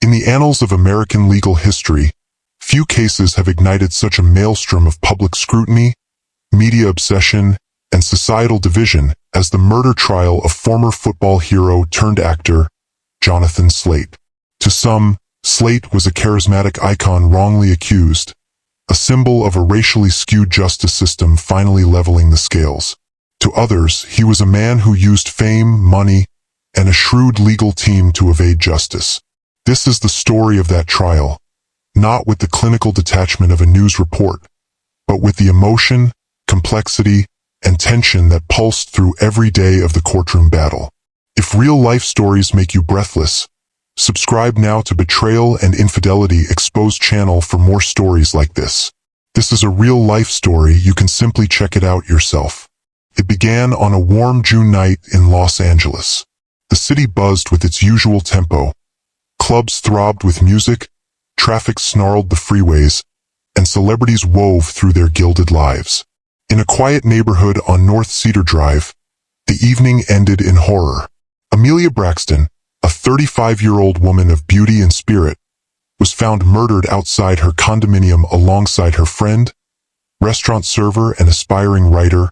In the annals of American legal history, few cases have ignited such a maelstrom of public scrutiny, media obsession, and societal division as the murder trial of former football hero turned actor Jonathan Slate. To some, Slate was a charismatic icon wrongly accused, a symbol of a racially skewed justice system finally leveling the scales. To others, he was a man who used fame, money, and a shrewd legal team to evade justice. This is the story of that trial, not with the clinical detachment of a news report, but with the emotion, complexity, and tension that pulsed through every day of the courtroom battle. If real-life stories make you breathless, subscribe now to Betrayal and Infidelity Exposed channel for more stories like this. This is a real-life story, you can simply check it out yourself. It began on a warm June night in Los Angeles. The city buzzed with its usual tempo. Clubs throbbed with music, traffic snarled the freeways, and celebrities wove through their gilded lives. In a quiet neighborhood on North Cedar Drive, the evening ended in horror. Amelia Braxton, a 35-year-old woman of beauty and spirit, was found murdered outside her condominium alongside her friend, restaurant server and aspiring writer,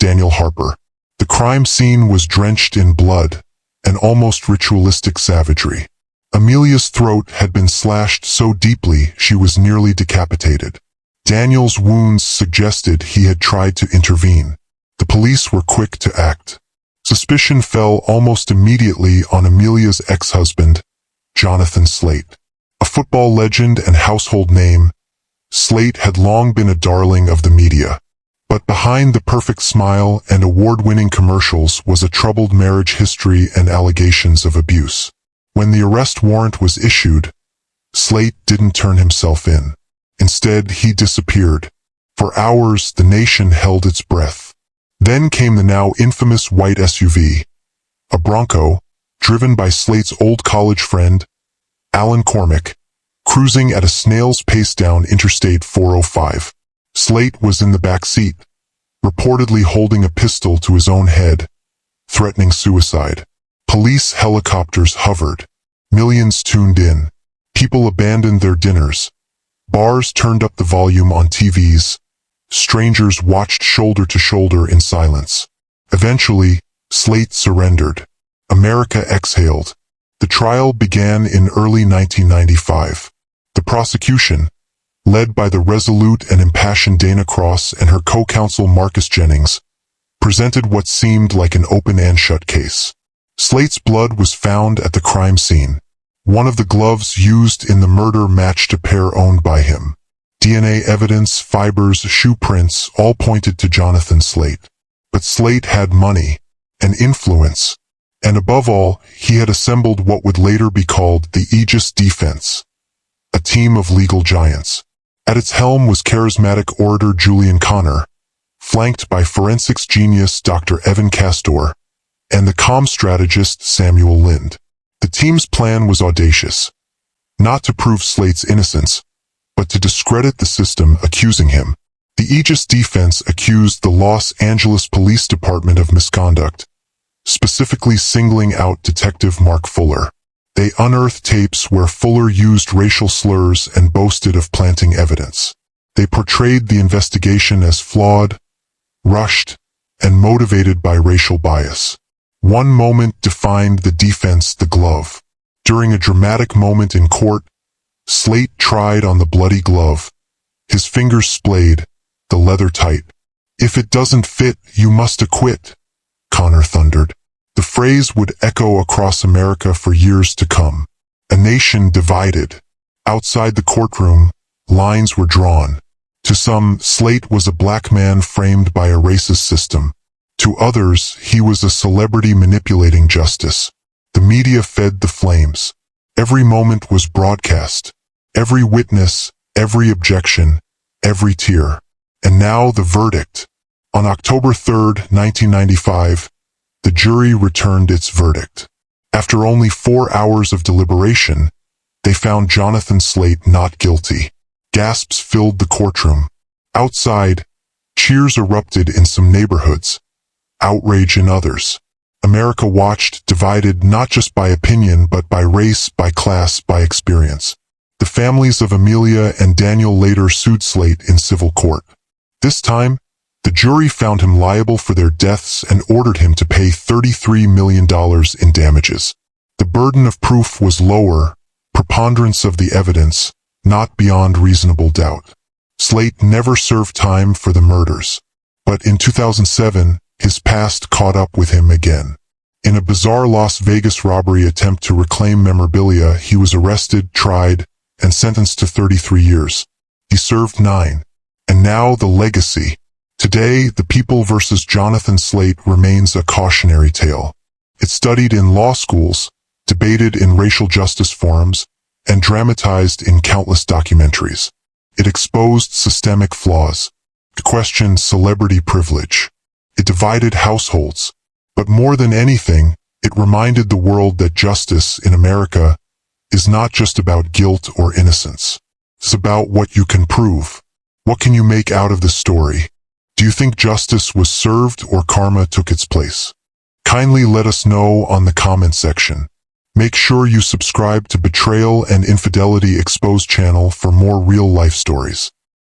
Daniel Harper. The crime scene was drenched in blood and almost ritualistic savagery. Amelia's throat had been slashed so deeply she was nearly decapitated. Daniel's wounds suggested he had tried to intervene. The police were quick to act. Suspicion fell almost immediately on Amelia's ex-husband, Jonathan Slate. A football legend and household name, Slate had long been a darling of the media. But behind the perfect smile and award-winning commercials was a troubled marriage history and allegations of abuse. When the arrest warrant was issued, Slate didn't turn himself in. Instead, he disappeared. For hours, the nation held its breath. Then came the now infamous white SUV, a Bronco, driven by Slate's old college friend, Alan Cormick, cruising at a snail's pace down Interstate 405. Slate was in the back seat, reportedly holding a pistol to his own head, threatening suicide. Police helicopters hovered. Millions tuned in. People abandoned their dinners. Bars turned up the volume on TVs. Strangers watched shoulder to shoulder in silence. Eventually, Slate surrendered. America exhaled. The trial began in early 1995. The prosecution, led by the resolute and impassioned Dana Cross and her co-counsel Marcus Jennings, presented what seemed like an open and shut case. Slate's blood was found at the crime scene. One of the gloves used in the murder matched a pair owned by him. DNA evidence, fibers, shoe prints all pointed to Jonathan Slate. But Slate had money and influence, and above all, he had assembled what would later be called the Aegis Defense, a team of legal giants. At its helm was charismatic orator Julian Connor, flanked by forensics genius Dr. Evan Castor, and the comm strategist Samuel Lind. The team's plan was audacious, not to prove Slate's innocence, but to discredit the system accusing him. The Aegis Defense accused the Los Angeles Police Department of misconduct, specifically singling out Detective Mark Fuller. They unearthed tapes where Fuller used racial slurs and boasted of planting evidence. They portrayed the investigation as flawed, rushed, and motivated by racial bias. One moment defined the defense: the glove. During a dramatic moment in court, Slate tried on the bloody glove. His fingers splayed, the leather tight. "If it doesn't fit, you must acquit," Connor thundered. The phrase would echo across America for years to come. A nation divided. Outside the courtroom, lines were drawn. To some, Slate was a black man framed by a racist system. To others, he was a celebrity manipulating justice. The media fed the flames. Every moment was broadcast. Every witness, every objection, every tear. And now the verdict. On October 3, 1995, the jury returned its verdict. After only 4 hours of deliberation, they found Jonathan Slate not guilty. Gasps filled the courtroom. Outside, cheers erupted in some neighborhoods, outrage in others. America watched, divided not just by opinion but by race, by class, by experience. The families of Amelia and Daniel later sued Slate in civil court. This time, the jury found him liable for their deaths and ordered him to pay $33 million in damages. The burden of proof was lower, preponderance of the evidence, not beyond reasonable doubt. Slate never served time for the murders. But in 2007, his past caught up with him again. In a bizarre Las Vegas robbery attempt to reclaim memorabilia, he was arrested, tried, and sentenced to 33 years. He served 9. And now the legacy. Today, The People vs. Jonathan Slate remains a cautionary tale. It's studied in law schools, debated in racial justice forums, and dramatized in countless documentaries. It exposed systemic flaws. It questioned celebrity privilege. It divided households. But more than anything, it reminded the world that justice in America is not just about guilt or innocence. It's about what you can prove. What can you make out of the story? Do you think justice was served or karma took its place? Kindly let us know on the comment section. Make sure you subscribe to Betrayal and Infidelity Exposed channel for more real-life stories.